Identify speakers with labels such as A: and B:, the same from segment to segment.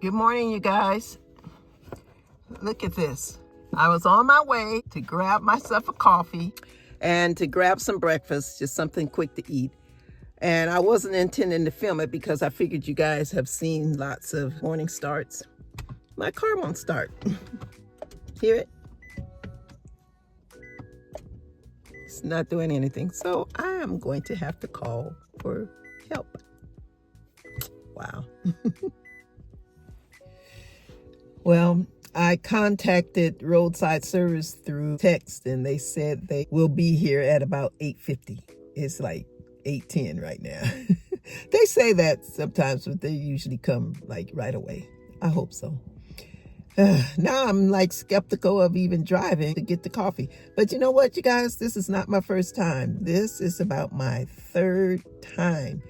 A: Good morning, you guys. Look at this. I was on my way to grab myself a coffee and to grab some breakfast, just something quick to eat. And I wasn't intending to film it because I figured you guys have seen lots of morning starts. My car won't start. Hear it? It's not doing anything. So I am going to have to call for help. Wow. Well, I contacted roadside service through text and they said they will be here at about 8:50. It's like 8:10 right now. They say that sometimes, but they usually come like right away. I hope so. Now I'm like skeptical of even driving to get the coffee. But you know what, you guys? This is not my first time. This is about my third time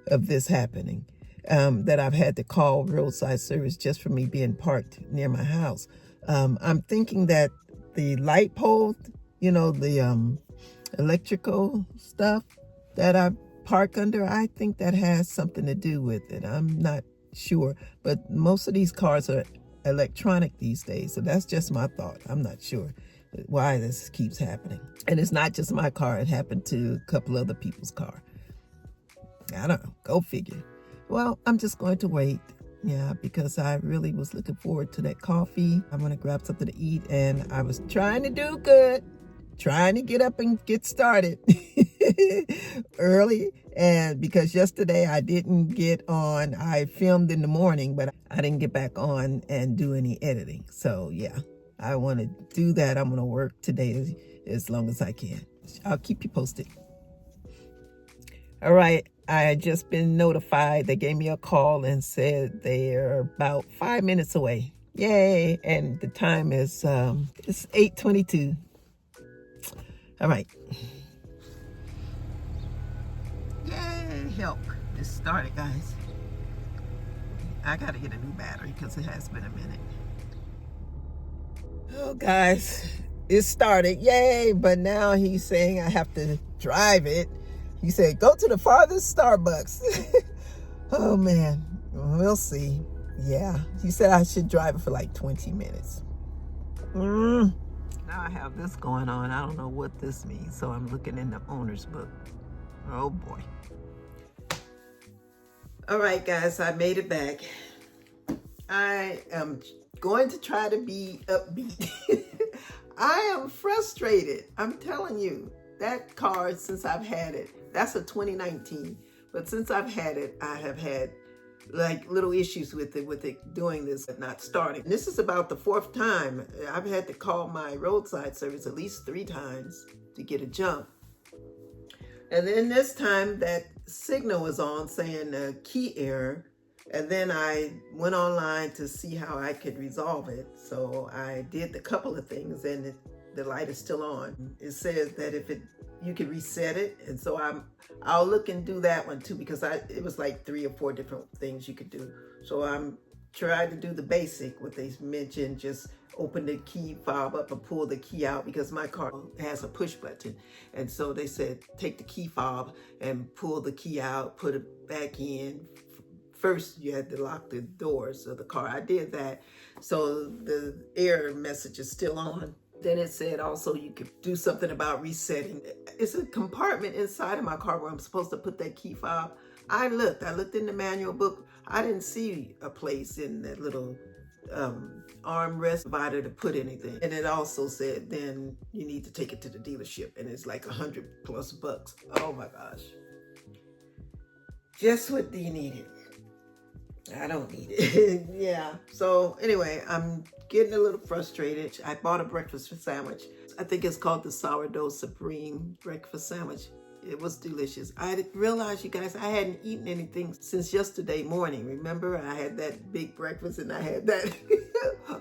A: of this happening. That I've had to call roadside service just for me being parked near my house. I'm thinking that the light pole, the electrical stuff that I park under, I think that has something to do with it. I'm not sure, but most of these cars are electronic these days, so that's just my thought. I'm not sure why this keeps happening. And it's not just my car, it happened to a couple other people's car. I don't know, go figure. Well, I'm just going to wait. Yeah, because I really was looking forward to that coffee. I'm going to grab something to eat, and I was trying to do good, trying to get up and get started early. And because yesterday I didn't get on, I filmed in the morning, but I didn't get back on and do any editing. So yeah, I want to do that. I'm going to work today as long as I can. I'll keep you posted. All right, I had just been notified. They gave me a call and said they're about 5 minutes away. Yay, and the time is it's 8:22. All right. Yay, help. It started, guys. I got to get a new battery because it has been a minute. Oh, guys, it started. Yay, but now he's saying I have to drive it. He said, go to the farthest Starbucks. Oh, man. We'll see. Yeah. He said I should drive it for like 20 minutes. Now I have this going on. I don't know what this means. So I'm looking in the owner's book. Oh, boy. All right, guys. I made it back. I am going to try to be upbeat. I am frustrated. I'm telling you. That car, since I've had it, that's a 2019. But since I've had it, I have had like little issues with it doing this and not starting. And this is about the fourth time. I've had to call my roadside service at least 3 times to get a jump. And then this time that signal was on saying key error. And then I went online to see how I could resolve it. So I did a couple of things and the light is still on. It says that you can reset it, and so I'll look and do that one too, because it was like 3 or 4 different things you could do. So I'm trying to do the basic, what they mentioned, just open the key fob up and pull the key out, because my car has a push button. And so they said take the key fob and pull the key out, put it back in. First, you had to lock the doors of the car. I did that. So the error message is still on. Then it said also you could do something about resetting. It's a compartment inside of my car where I'm supposed to put that key fob. I looked in the manual book. I didn't see a place in that little armrest divider to put anything. And it also said then you need to take it to the dealership, and it's like $100+. Oh my gosh. Just what do you need it? I don't need it. Yeah. So anyway, I'm getting a little frustrated. I bought a breakfast sandwich. I think it's called the Sourdough Supreme breakfast sandwich. It was delicious. I didn't realize, you guys, I hadn't eaten anything since yesterday morning. Remember, I had that big breakfast and I had that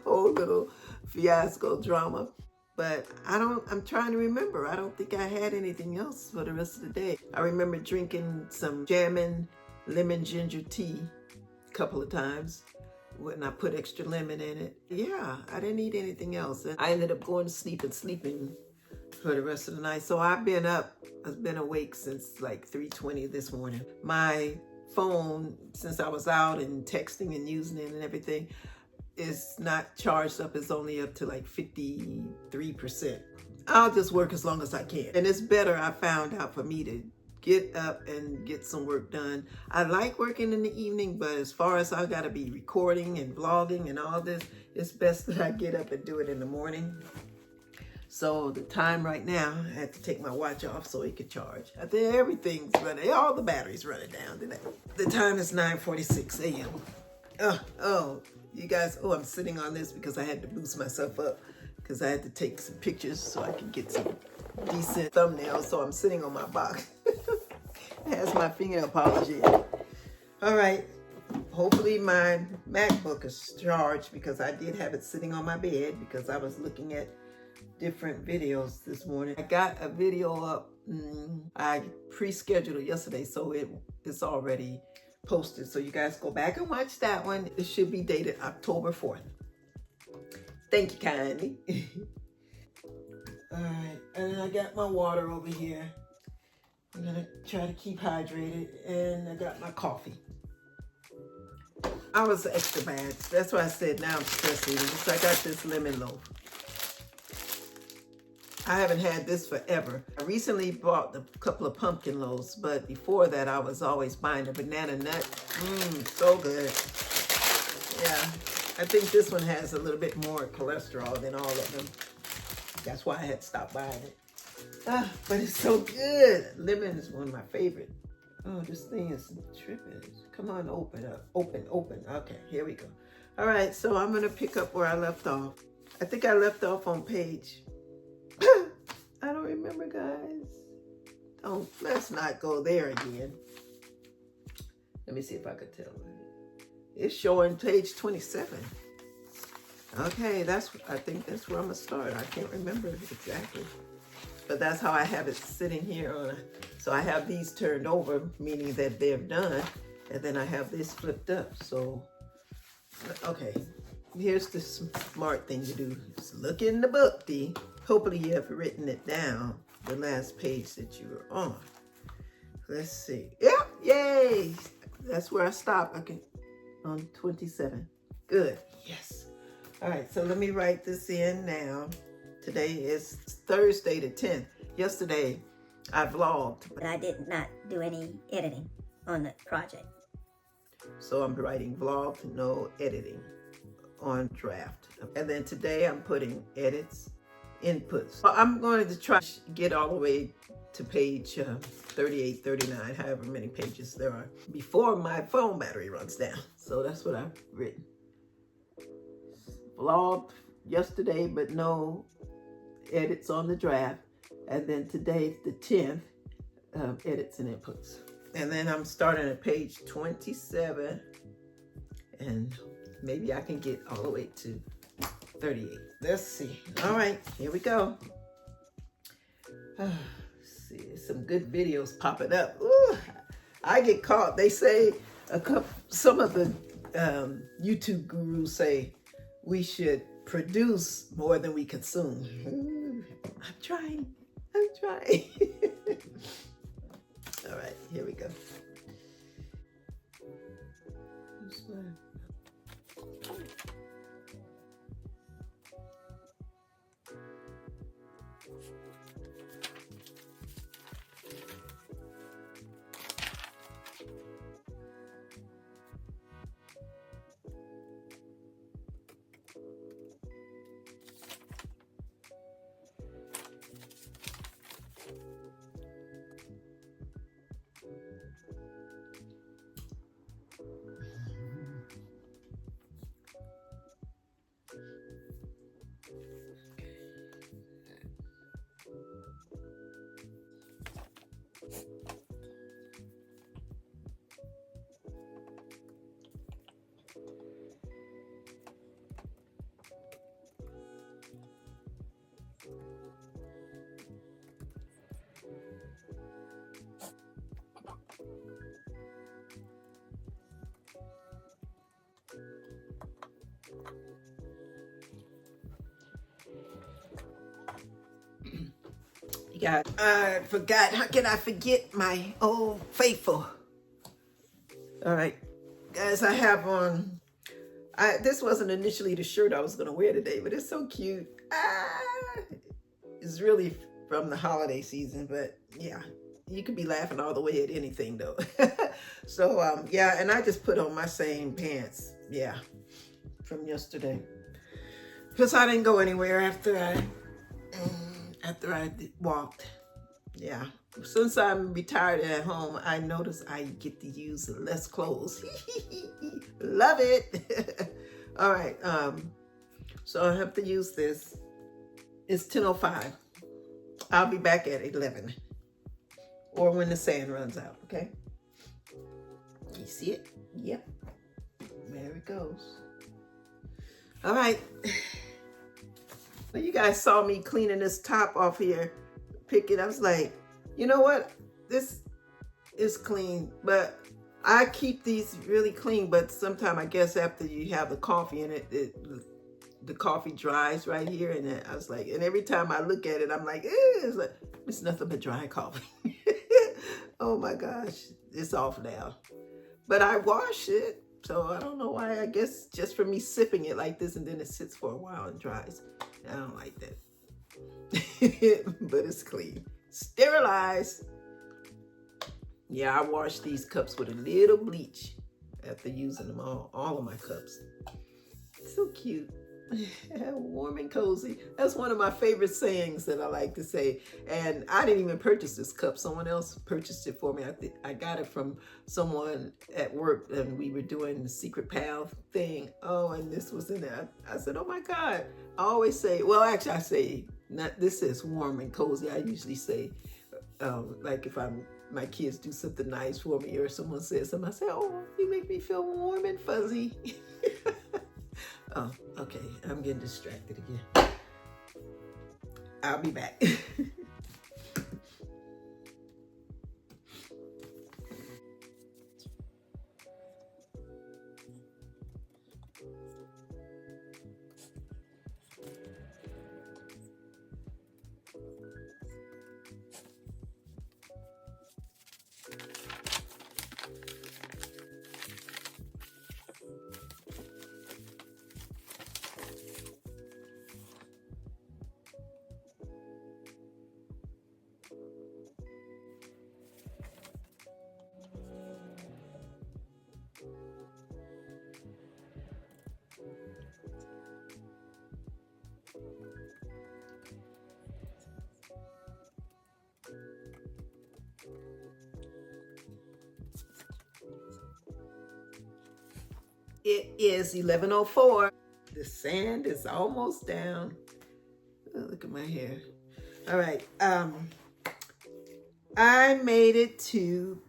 A: whole little fiasco drama. But I'm trying to remember. I don't think I had anything else for the rest of the day. I remember drinking some Jammin lemon ginger tea a couple of times when I put extra lemon in it. Yeah, I didn't eat anything else. And I ended up going to sleep and sleeping for the rest of the night. So I've been awake since like 3:20 this morning. My phone, since I was out and texting and using it and everything, is not charged up. It's only up to like 53%. I'll just work as long as I can. And it's better, I found out, for me to get up and get some work done. I like working in the evening, but as far as I gotta be recording and vlogging and all this, it's best that I get up and do it in the morning. So the time right now, I had to take my watch off so it could charge. I think everything's running, all the batteries running down today. The time is 9:46 a.m. Oh, you guys, I'm sitting on this because I had to boost myself up because I had to take some pictures so I could get some decent thumbnails. So I'm sitting on my box. It has my fingernail polish in it. All right, hopefully my MacBook is charged because I did have it sitting on my bed because I was looking at different videos this morning. I got a video up. I pre-scheduled it yesterday, so it's already posted. So you guys go back and watch that one. It should be dated October 4th. Thank you kindly. All right, and I got my water over here. I'm gonna try to keep hydrated, and I got my coffee. I was extra bad. That's why I said now I'm stress eating. So I got this lemon loaf. I haven't had this forever. I recently bought a couple of pumpkin loaves, but before that I was always buying a banana nut. So good. Yeah, I think this one has a little bit more cholesterol than all of them. That's why I had to stop buying it. But it's so good. Lemon is one of my favorite. Oh, this thing is tripping. Come on, open up. Open. Okay, here we go. All right, so I'm gonna pick up where I left off. I think I left off on page I don't remember, guys. Let's not go there again. Let me see if I could tell. It's showing page 27. Okay, I think that's where I'm gonna start. I can't remember exactly. But that's how I have it sitting here so I have these turned over, meaning that they're done, and then I have this flipped up. So, okay. Here's the smart thing to do. Just look in the book, D. Hopefully you have written it down, the last page that you were on. Let's see. Yep, yay! That's where I stopped. On 27. Good, yes. All right, so let me write this in now. Today is Thursday the 10th. Yesterday, I vlogged.
B: But I did not do any editing on the project.
A: So I'm writing vlog, no editing on draft. And then today I'm putting edits, inputs. Well, I'm going to try to get all the way to page 38, 39, however many pages there are, before my phone battery runs down. So that's what I've written. Vlogged yesterday, but no edits on the draft. And then today, the 10th, edits and inputs. And then I'm starting at page 27, and maybe I can get all the way to 38. Let's see. All right, here we go. Let's see, some good videos popping up. Ooh, I get caught. They say some of the YouTube gurus say we should produce more than we consume. Ooh, I'm trying. All right, here we go. Yeah, I forgot. How can I forget my old faithful? All right, guys, I have on, this wasn't initially the shirt I was gonna wear today, but it's so cute. It's really from the holiday season, but yeah, you could be laughing all the way at anything though. So yeah, and I just put on my same pants, yeah, from yesterday, because I didn't go anywhere after I walked. Yeah, since I'm retired at home, I notice I get to use less clothes. Love it. All right, so I have to use this. It's 10:05. I'll be back at 11, or when the sand runs out. Okay, you see it? Yep, there it goes. All right. Well, you guys saw me cleaning this top off here, picking. I was like, you know what? This is clean, but I keep these really clean. But sometimes I guess after you have the coffee in it, the coffee dries right here. And I was like, and every time I look at it, I'm like, it's nothing but dry coffee. Oh my gosh, it's off now. But I wash it, so I don't know why. I guess just for me sipping it like this, and then it sits for a while and dries. I don't like that. But it's clean. Sterilized. Yeah, I wash these cups with a little bleach after using them all of my cups. So cute. Warm and cozy. That's one of my favorite sayings that I like to say. And I didn't even purchase this cup. Someone else purchased it for me. I got it from someone at work, and we were doing the secret pal thing. Oh, and this was in there. I said, oh my God. I always say, well, actually I say, not this is warm and cozy. I usually say, like if my kids do something nice for me, or someone says something, I say, oh, you make me feel warm and fuzzy. Oh, okay. I'm getting distracted again. I'll be back. It is 11:04. The sand is almost down. Oh, look at my hair. All right. I made it to,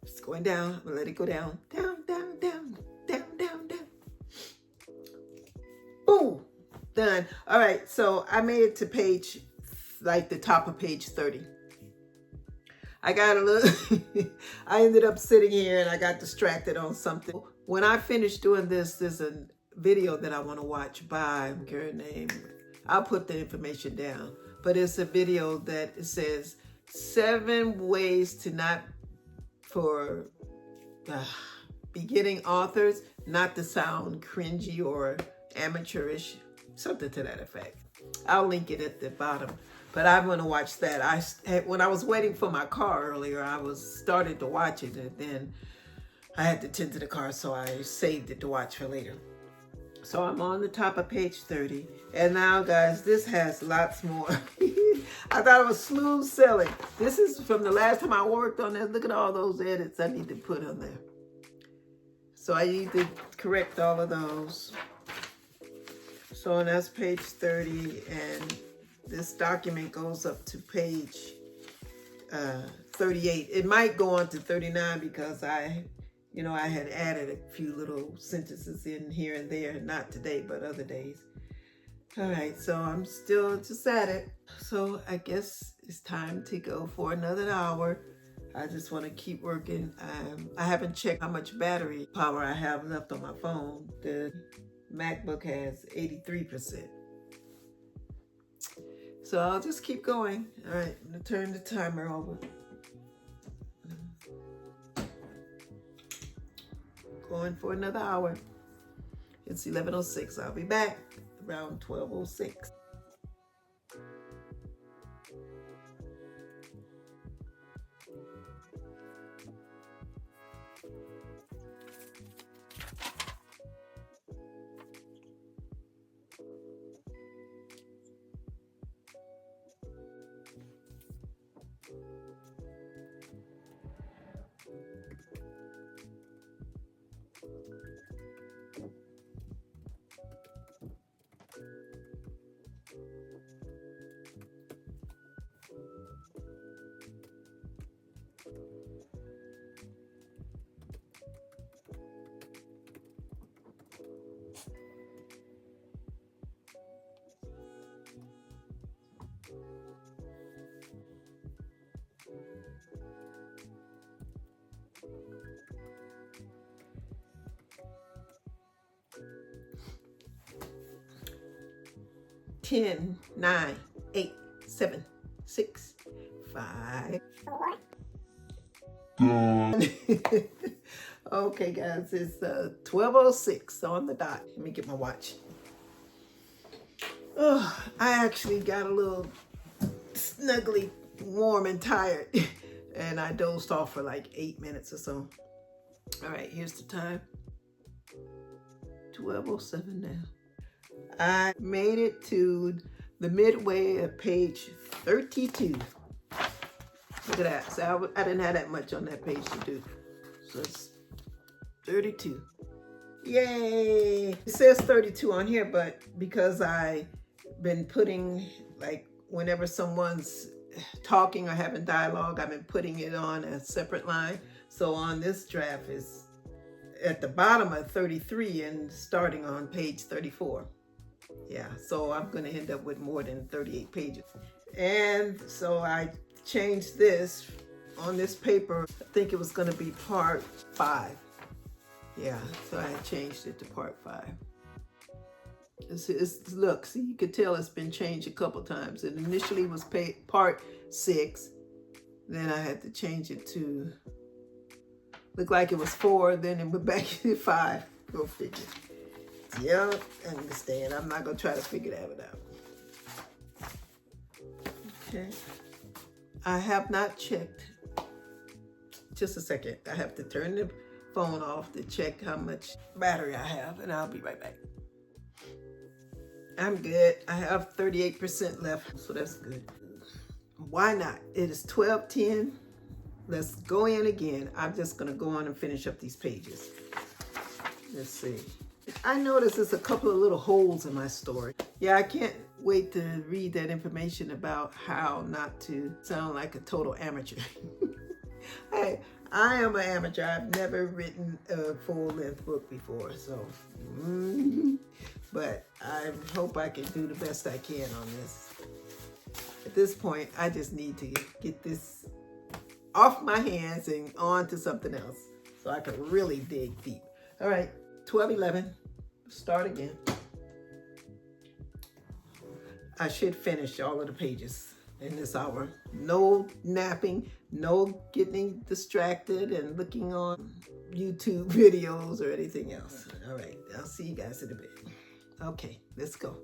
A: it's going down. I'm gonna let it go down. Down, down, down, down, down, down. Boom. Done. All right. So I made it to page, like the top of page 30. I got a little, I ended up sitting here and I got distracted on something. When I finish doing this, there's a video that I want to watch by a girl named, I'll put the information down, but it's a video that says 7 ways to not, for beginning authors, not to sound cringy or amateurish, something to that effect. I'll link it at the bottom. But I'm going to watch that. When I was waiting for my car earlier, I was started to watch it, and then I had to tend to the car, so I saved it to watch for later. So I'm on the top of page 30. And now, guys, this has lots more. I thought it was smooth sailing. This is from the last time I worked on this. Look at all those edits I need to put on there. So I need to correct all of those. So that's page 30, and this document goes up to page 38. It might go on to 39 because I had added a few little sentences in here and there, not today, but other days. All right, so I'm still just at it. So I guess it's time to go for another hour. I just want to keep working. I haven't checked how much battery power I have left on my phone. The MacBook has 83%. So I'll just keep going. All right, I'm gonna turn the timer over. going for another hour. It's 11:06. I'll be back around 12:06. Ten, 9, 8, 7, 6, 5. Okay, guys, it's 12:06 on the dot. Let me get my watch. Oh, I actually got a little snuggly, warm and tired, and I dozed off for like 8 minutes or so. All right, here's the time. 12:07 now. I made it to the midway of page 32. Look at that. So I didn't have that much on that page to do. So it's 32. Yay! It says 32 on here, but because I've been putting, like, whenever someone's talking or having dialogue, I've been putting it on a separate line. So on this draft is at the bottom of 33 and starting on page 34. Yeah, so I'm going to end up with more than 38 pages. And so I changed this on this paper. I think it was going to be part 5. Yeah, so I changed it to part 5. Look, see, you could tell it's been changed a couple times. It initially was part 6. Then I had to change it to, look like it was 4. Then it went back to 5. Go figure. Yeah, I understand. I'm not going to try to figure that one out. Okay. I have not checked. Just a second. I have to turn the phone off to check how much battery I have, and I'll be right back. I'm good. I have 38% left, so that's good. Why not? It is 12:10. Let's go in again. I'm just going to go on and finish up these pages. Let's see. I noticed there's a couple of little holes in my story. Yeah, I can't wait to read that information about how not to sound like a total amateur. Hey, I am an amateur. I've never written a full-length book before, so but I hope I can do the best I can on this. At this point, I just need to get this off my hands and on to something else so I can really dig deep. All right, 12:11. Start again. I should finish all of the pages in this hour. No napping, no getting distracted and looking on YouTube videos or anything else. All right, I'll see you guys in a bit. Okay, let's go.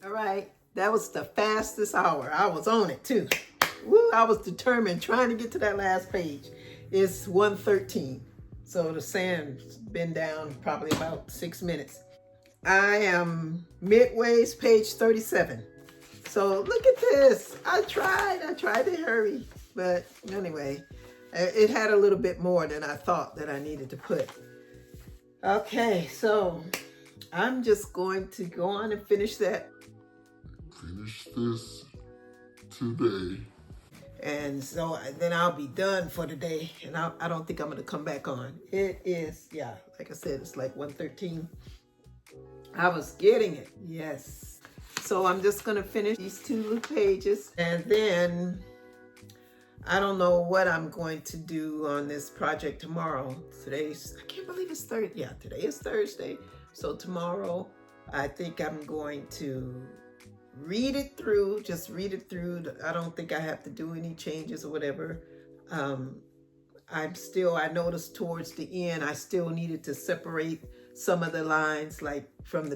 A: All right, that was the fastest hour. I was on it too. Woo, I was determined trying to get to that last page. It's 1:13. So the sand's been down probably about 6 minutes. I am midway's page 37. So look at this. I tried to hurry. But anyway, it had a little bit more than I thought that I needed to put. Okay, so I'm just going to go on and finish that.
C: Finish this today.
A: And so then I'll be done for the day, and I don't think I'm going to come back on. It is, yeah, like I said, it's like 1:13. I was getting it, yes. So I'm just going to finish these 2 little pages, and then I don't know what I'm going to do on this project tomorrow. I can't believe it's Thursday. Yeah, today is Thursday. So tomorrow, I think I'm going to read it through, just read it through. I don't think I have to do any changes or whatever. I noticed towards the end, I still needed to separate some of the lines, like from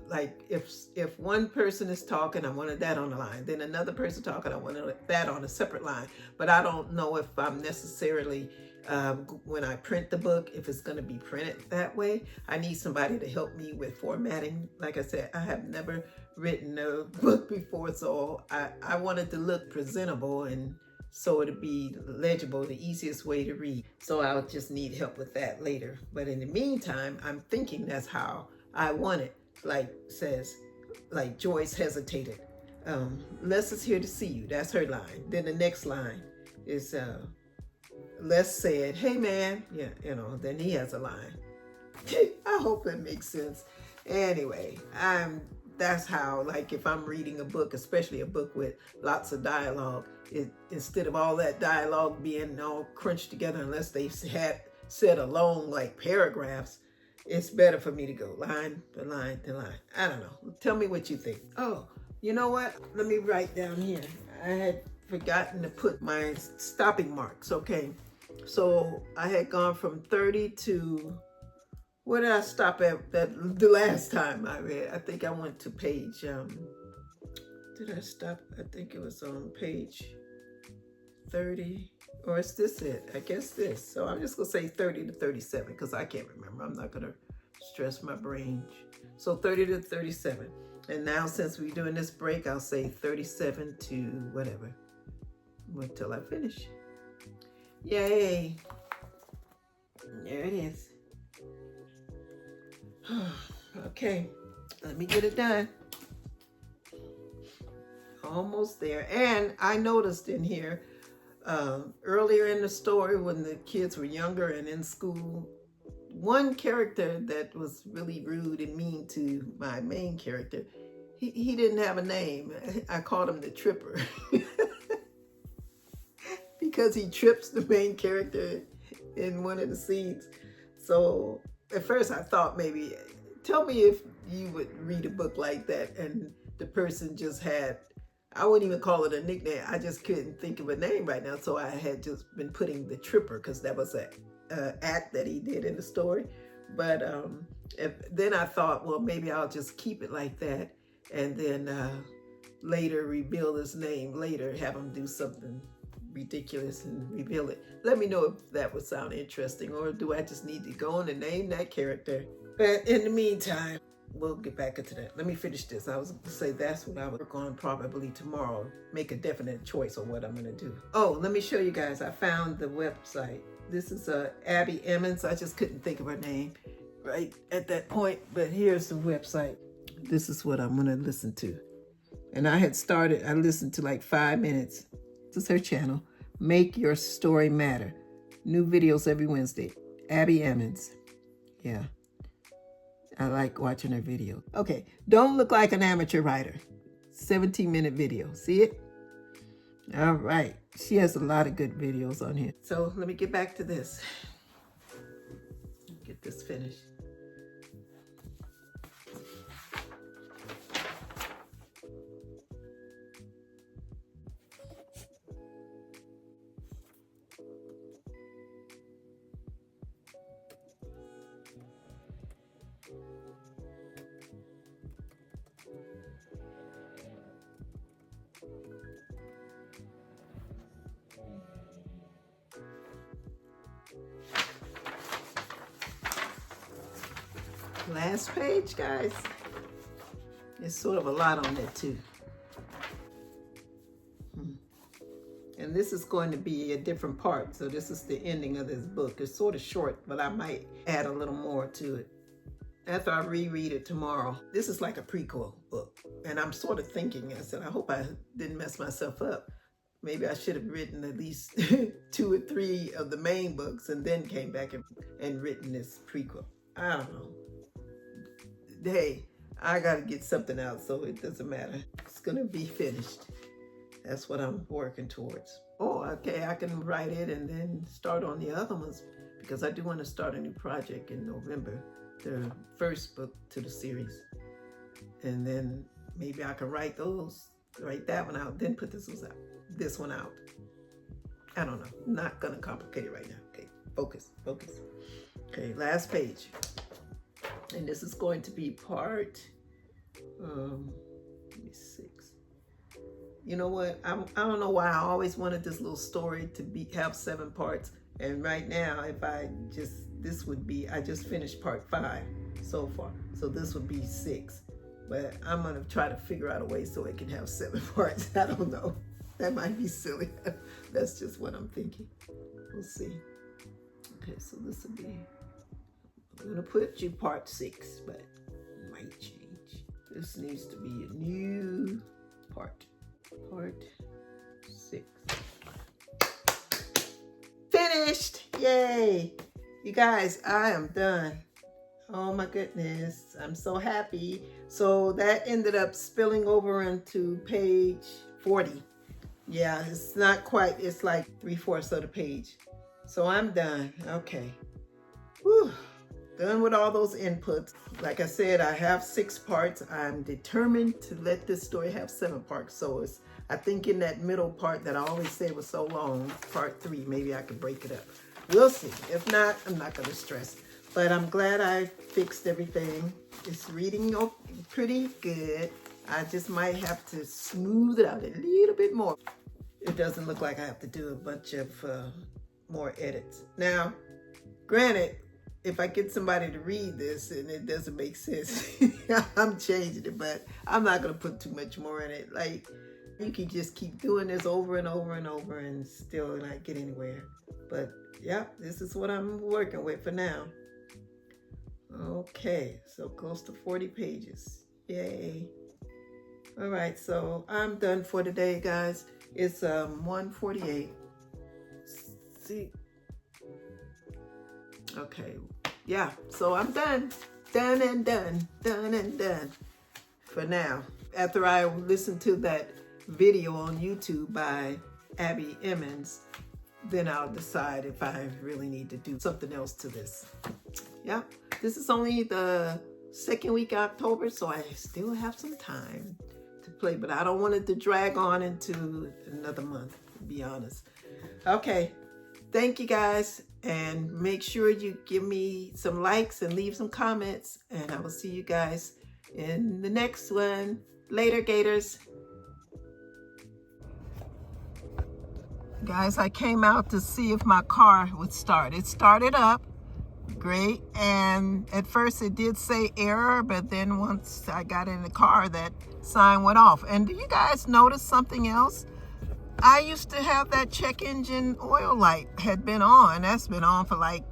A: like if one person is talking, I wanted that on the line. Then another person talking, I wanted that on a separate line. But I don't know if I'm necessarily, when I print the book, if it's going to be printed that way. I need somebody to help me with formatting. Like I said, I have never written a book before, so I wanted to look presentable, and so it'd be legible, the easiest way to read. So I'll just need help with that later. But in the meantime, I'm thinking that's how I want it. Like says, like Joyce hesitated. Les is here to see you. That's her line. Then the next line is Les said, hey man. Yeah, then he has a line. I hope that makes sense. Anyway, that's how, like, if I'm reading a book, especially a book with lots of dialogue, instead of all that dialogue being all crunched together, unless they had said a long, like, paragraphs, it's better for me to go line to line to line. I don't know. Tell me what you think. Oh, you know what? Let me write down here. I had forgotten to put my stopping marks. Okay. So I had gone from 30 to, where did I stop at the last time I read? I think I went to page, did I stop? I think it was on page 30, or is this it? I guess this. So I'm just gonna say 30 to 37 because I can't remember. I'm not gonna stress my brain. So 30 to 37. And now since we're doing this break, I'll say 37 to whatever, until I finish. Yay. There it is. Okay, let me get it done. Almost there. And I noticed in here, earlier in the story when the kids were younger and in school, one character that was really rude and mean to my main character, he didn't have a name. I called him the Tripper. Because he trips the main character in one of the scenes. So at first I thought maybe, tell me if you would read a book like that and the person just had, I wouldn't even call it a nickname. I just couldn't think of a name right now. So I had just been putting the Tripper because that was an act that he did in the story. But then I thought, well, maybe I'll just keep it like that. And then later reveal his name later, have him do something ridiculous and reveal it. Let me know if that would sound interesting, or do I just need to go on and name that character? But in the meantime, we'll get back into that. Let me finish this. I was going to say that's what I would work on probably tomorrow. Make a definite choice on what I'm going to do. Oh, let me show you guys. I found the website. This is Abby Emmons. I just couldn't think of her name right at that point, but here's the website. This is what I'm going to listen to. And I listened to like 5 minutes. This is her channel, Make Your Story Matter. New videos every Wednesday. Abby Emmons. Yeah. I like watching her video. Okay. Don't look like an amateur writer. 17-minute video. See it? All right. She has a lot of good videos on here. So let me get back to this. Get this finished. Last page, guys. There's sort of a lot on that too. And this is going to be a different part. So this is the ending of this book. It's sort of short, but I might add a little more to it after I reread it tomorrow. This is like a prequel book. And I'm sort of thinking, I said, I hope I didn't mess myself up. Maybe I should have written at least 2 or 3 of the main books and then came back and written this prequel. I don't know. Hey, I gotta get something out, so it doesn't matter. It's gonna be finished. That's what I'm working towards. Oh, okay, I can write it and then start on the other ones, because I do want to start a new project in November, the first book to the series. And then maybe I can write that one out, then put this one out. I don't know. Not gonna complicate it right now. Okay, focus. Okay, last page. And this is going to be part 6. You know what? I don't know why I always wanted this little story to have 7 parts. And right now, I just finished part 5 so far. So this would be 6. But I'm gonna try to figure out a way so it can have 7 parts. I don't know. That might be silly. That's just what I'm thinking. We'll see. Okay, so this will be, I'm gonna put you part 6, but it might change. This needs to be a new part. Part 6. Finished! Yay! You guys, I am done. Oh my goodness, I'm so happy. So that ended up spilling over into page 40. Yeah, it's not quite, it's like 3/4 of the page. So I'm done. Okay. Whew. Done with all those inputs. Like I said, I have 6 parts. I'm determined to let this story have 7 parts. So it's, I think in that middle part that I always say was so long, part 3, maybe I could break it up. We'll see. If not, I'm not gonna stress. But I'm glad I fixed everything. It's reading pretty good. I just might have to smooth it out a little bit more. It doesn't look like I have to do a bunch of more edits. Now, granted, if I get somebody to read this and it doesn't make sense, I'm changing it, but I'm not gonna put too much more in it. Like, you can just keep doing this over and over and over and still not get anywhere. But yeah, this is what I'm working with for now. Okay, so close to 40 pages. Yay. All right, so I'm done for today, guys. It's 1:48. See. Okay, yeah, so I'm done. Done and done for now. After I listen to that video on YouTube by Abby Emmons, then I'll decide if I really need to do something else to this. Yeah, this is only the 2nd week of October, so I still have some time to play, but I don't want it to drag on into another month, to be honest. Okay, thank you guys, and make sure you give me some likes and leave some comments, and I will see you guys in the next one. Later, Gators. Guys, I came out to see if my car would start. It started up. Great. And at first it did say error, but then once I got in the car, that sign went off. And do you guys notice something else? I used to have that check engine oil light had been on. That's been on for like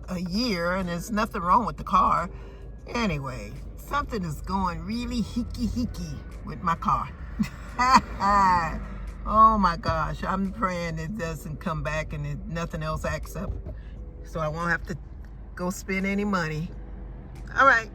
A: a year, and there's nothing wrong with the car. Anyway, something is going really hickey with my car. Oh my gosh, I'm praying it doesn't come back and nothing else acts up, so I won't have to go spend any money. All right.